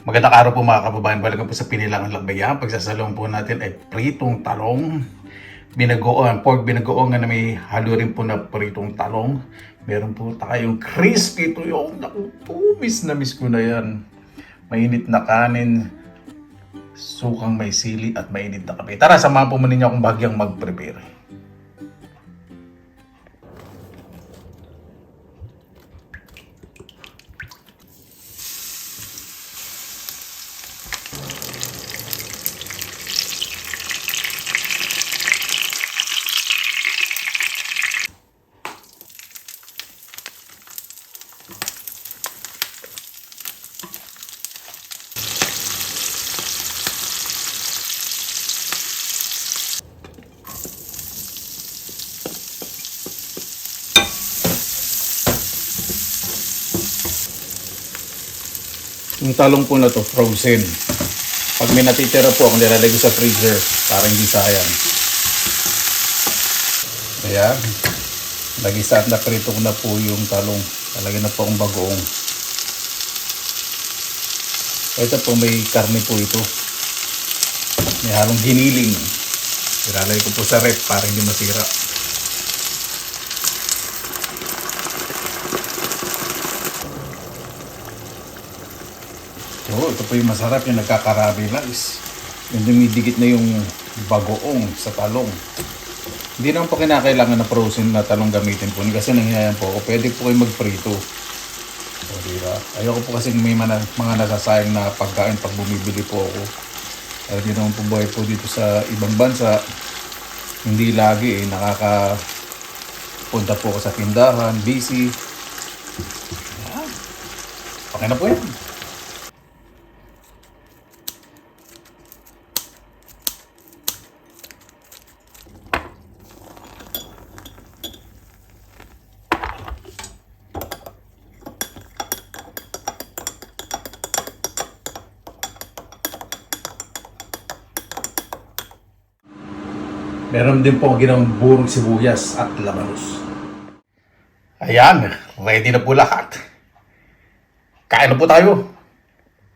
Magandang araw po mga kababayan. Balikan po sa Pinilangan Lakbayan. Pagsasalong po natin ay pritong talong, binagoong, pork binagoong na may halo rin po na pritong talong. Meron po tayong crispy tuyong. Naku po, miss na miss ko na yan. Mainit na kanin, sukang may sili at mainit na kape. Tara, samahan po muna ninyo akong bahagyang mag-prepare. Yung talong po na to, frozen. Pag may natitira po, ako nilalagay sa freezer para hindi sayang. Ayan. Nag-isa at naprito ko na po yung talong. Talagyan na po ang bagoong. Ito po, may karne po ito. May halong giniling. Ilalagay ko po sa rep para hindi masira. Oh, ito po yung masarap, yung nagkakarabilas. Yung dumidikit na yung bagoong sa talong. Hindi naman po kinakailangan na frozen na talong gamitin po. Kasi nangyayan po ako, pwede po kayo magprito. O, diba? Ayoko po kasi may mga nasasayang na pagkain pag bumibili po ako. Pero di naman po buhay po dito sa ibang bansa. Hindi lagi nakakapunta po ako sa tindahan, busy. Ayan. Okay na po yan. Meron din po ginawang burong sibuyas at labanos. Ayan, ready na po lahat. Kain na po tayo.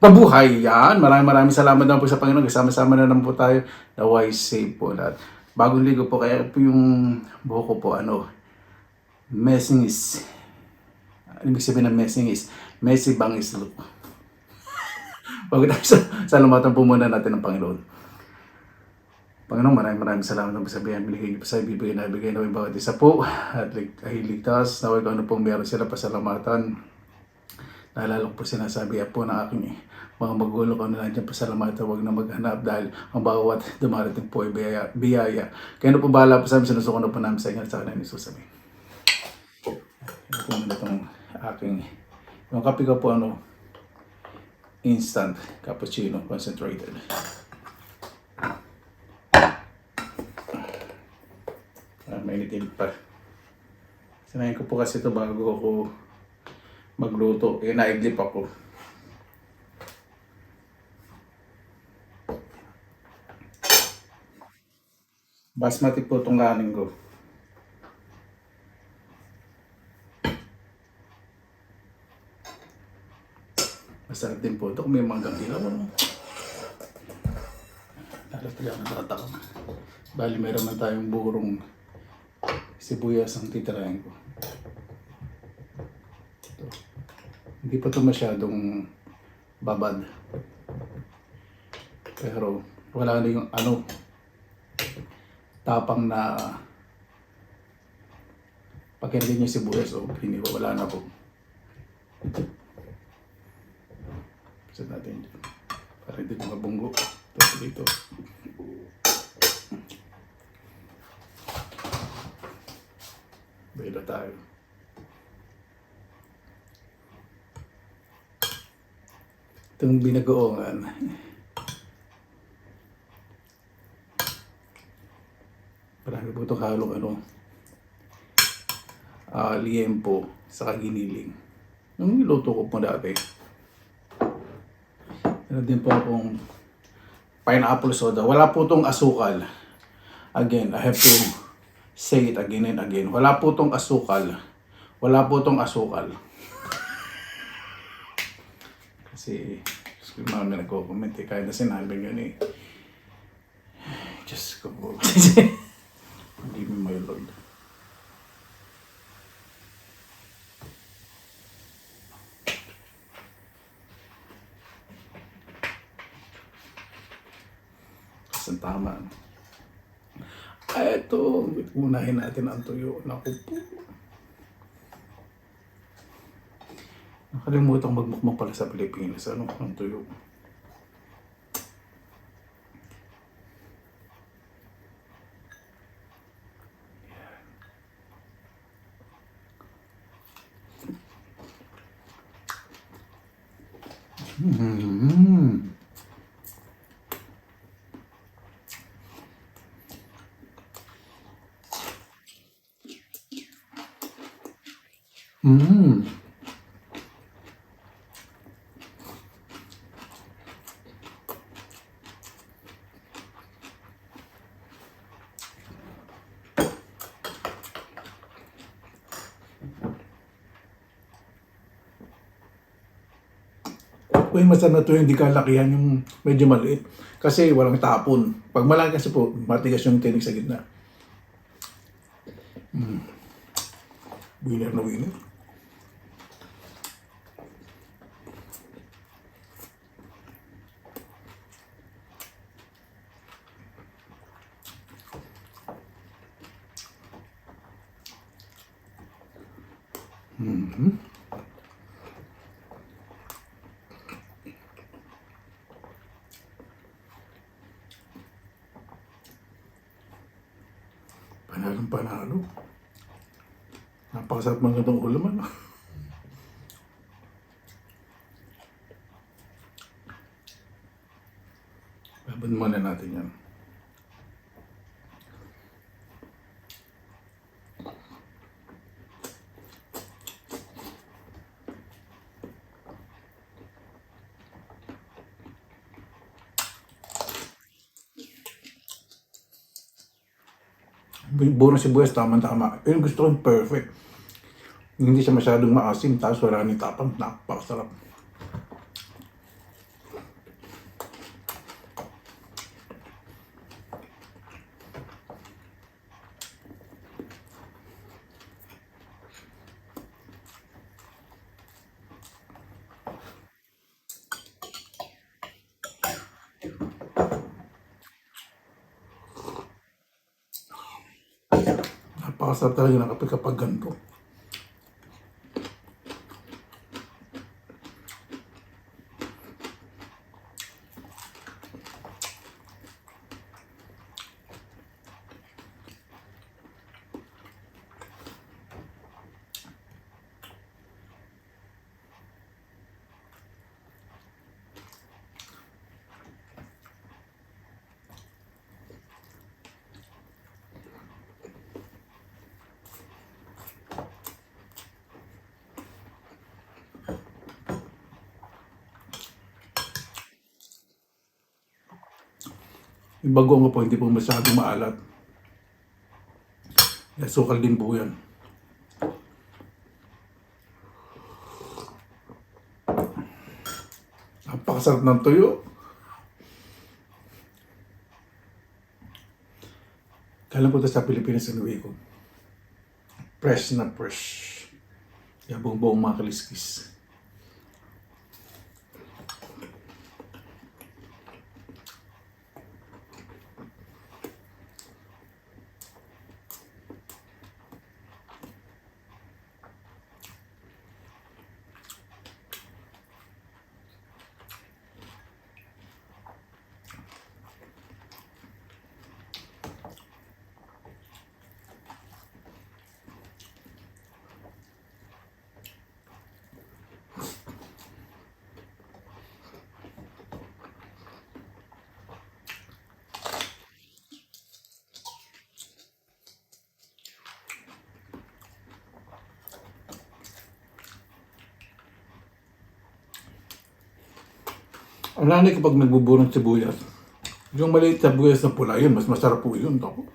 Mabuhay yan. Maraming salamat na po sa Panginoon. Kasama-sama na naman po tayo. Naway safe po lahat. Bagong ligo po, kaya po yung buhok ko po, messing is. Ano ibig sabihin ng messing is? Messy bangis look. Bago tayo salamatan po muna natin ng Panginoon. Panginoon, maraming salamat na po sa biyayang binigay niyo po sa ibibigay na yung bawat isa po at ligtas. Naway kung ano pong meron sila pasalamatan. Naalala ko po sinasabi po ng aking mga magulo ko na nandiyan pasalamatan, huwag na maghanap dahil ang bawat dumarating po ay biyaya. Kaya na po bahala po sa amin, sinusuko na po namin sa inyo at sa kanila isusabi. Ito po muna itong aking, yung kape ko po instant cappuccino concentrated. Mainit-init pa. Sanayin ko po kasi ito bago ako magluto. Naidlip ako. Basmati po itong kanin ko. Masarap din po ito kung may manggang ilaw. Lalagyan ang tatakam. Bali meron man tayong burong sibuyas ang titirahin ko. Ito. Hindi pa ito masyadong babad. Pero wala na yung tapang na pagkailan yung sibuyas o hindi ba wala na po. Pasad natin dito. Para hindi mabunggo. Ito dito. Baila tayo. Itong binagoongan. Parang po itong halong liempo sa giniling. Yung niluto ko po dati. Meron din po akong pineapple soda. Wala po itong asukal. Again, I have to say it again and again. Wala po itong asukal. Wala po itong asukal. Kasi Kasi marami nagko-comment eh. Kahit na sinabi nyo eh. Diyos ko po. Give me my Lord. Kasi tama. Ay, ito. Unahin natin ang tuyo. Naku po. Nakalimutan magmukmang pala sa Pilipinas. Ano? Ang tuyo. Mm-hmm. Mm. Kung yung masarap na tuyo, hindi kalakihan yung medyo maliit. Kasi walang tapon. Pag malaki kasi po, matigas yung tinig sa gitna. Winner na winner. Mm-hmm. Panalong panalo. Napakasarap mga itong ulam, ano? Laban muna natin yan. Bonus sibuyas, tama-tama. Pero gusto ko yung perfect. Hindi siya masyadong maasim, tapos wala ni tapang. Napakasarap. Napakasarap talaga ng kape kapag ganito. Yung bagoong po, hindi po masyadong maalat. Sukal din po yan. Napakasarap ng tuyo. Kailan po ito sa Pilipinas inuwi ko. Fresh na fresh. Kaya buong mga kaliskis. Ang nanay kapag nagbuburong sibuyas, yung maliit na sibuyas na pula, yun, mas masarap po yun. Ako.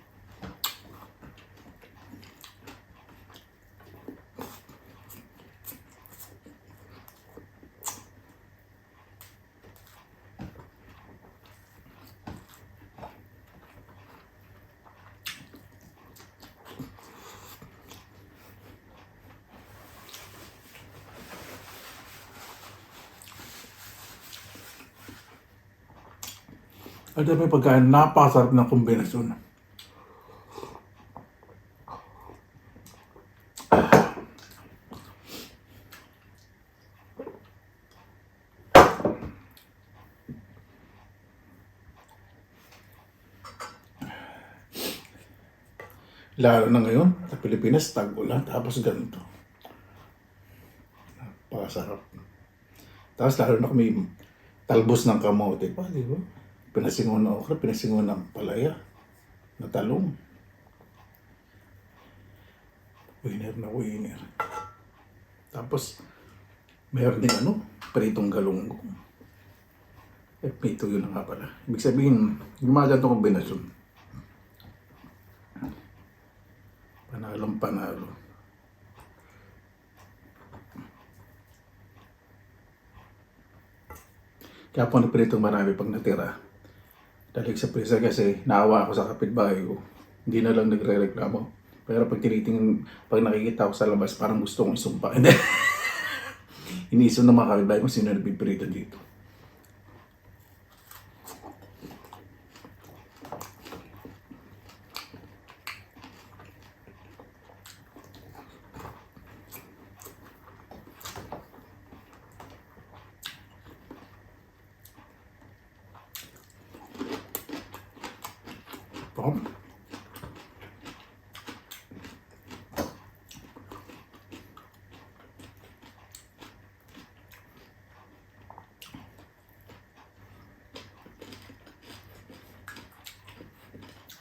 At may pagkain, napakasarap ng kombinasyon. Lalo na ngayon, sa Pilipinas, tag-ulan, tapos ganito. Napakasarap. Tapos lalo na kami talbos ng kamote pa, di ba? Pinasingon na okra, pinasingon ng palaya, na talong. Winner na winner. Tapos, mayroon din pritong galunggong. Prito yun na nga pala. Ibig sabihin, gumawa itong kombinasyon. Panalong panalo. Kaya po nagpritong marami pag natira. Dahil sa presa kasi naawa ako sa kapitbahay ko. Hindi na lang nagre-reklamo. Pero pag pag nakikita ko sa labas, parang gusto kong isumpa. Hindi. Iniisip ng mga kapitbahay ko sino nagpiprito dito. Tom?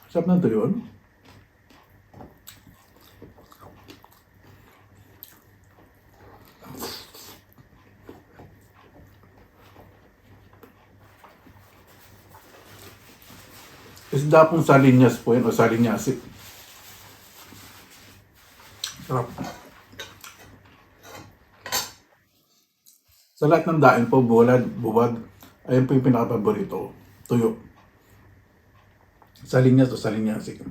Sarap na ito yun. Isda pong salinyas po yun o salinyasip. Sarap. Sa lahat ng daing po, buwad, ayun po yung pinaka-paborito. Tuyo. Salinyas o salinyasip.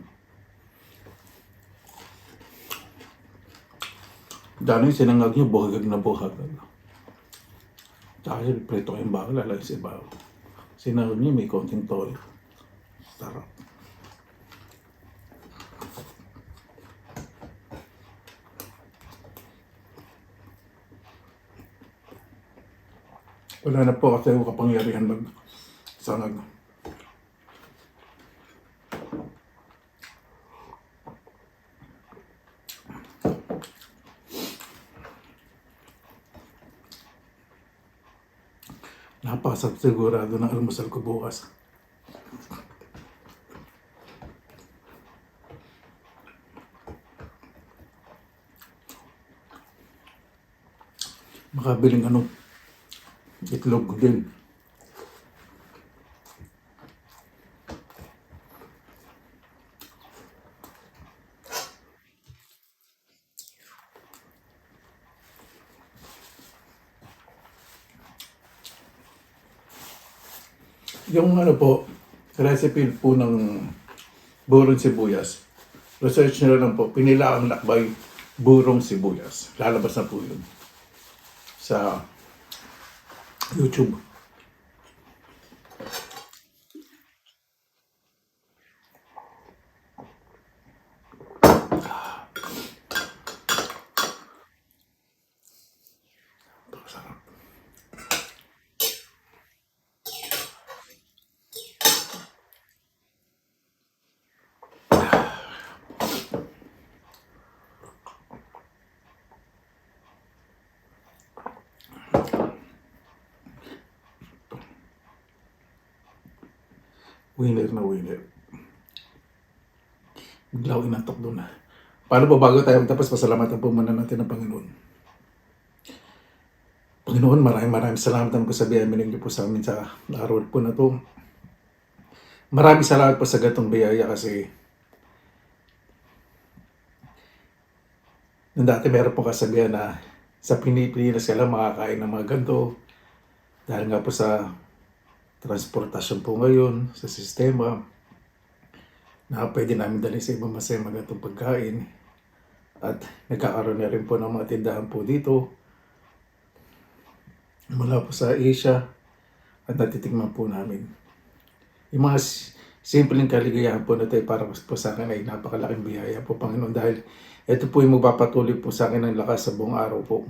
Dano yung sinangag nyo, buhagag na buhagag. Tsaka yung prito kayong bawal, lalagay sa ibaw. Sinangag nyo, may konting toyo. Sarap. Wala na po kasi yung kapangyarihan mag-sangag. Napasarap sigurado ng almusal ko bukas. Makabiling itlog din. Yung po, recipe po ng burong sibuyas. Research nyo lang po, pinilaang lakbay burong sibuyas. Lalabas na po yun sa YouTube. Sarap. Winner na winner. Bigla ko inantok doon na. Paano ba bago tayo tapos pasalamatan po muna natin ng Panginoon. Panginoon, maraming salamat ang kasabihan niyo po sa amin sa araw po na to. Maraming salamat po sa gatong biyaya kasi nung dati meron po kasabihan na sa Pilipinas ka lang makakain ng mga ganito dahil nga po sa transportasyon po ngayon, sa sistema, na pwede namin dalhin sa ibang masaya magandang pagkain. At nagkakaroon na rin po ng mga tindahan po dito mula po sa Asia at natitikman po namin. Yung mga simpleng kaligayahan po na tayo para po sa akin ay napakalaking biyaya po, Panginoon, dahil ito po yung magpapatuloy po sa akin ng lakas sa buong araw po.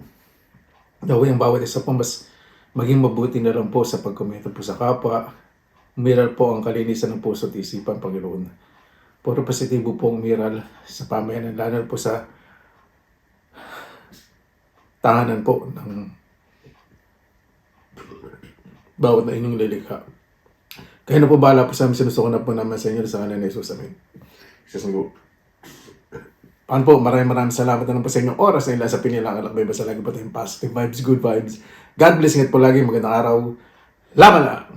Naway ang bawat isa po mas maging mabuti na lang po sa pagkomento po sa kapwa. Umiral po ang kalinisan ng puso at isipan, Panginoon. Puro positibo po ang umiral sa pamayanan, lalo po sa tahanan po ng bawat na inyong lilikha. Kaya na po bahala po sa amin, sinusuko na po naman sa inyo sa kanan ni Jesus. Amen. Susunod. Paano po, maraming salamat na po sa inyong oras na ilan sa pinilang alak. May basta lagi po tayong positive vibes, good vibes. God bless, ingat po lagi, magandang araw. Laban lang!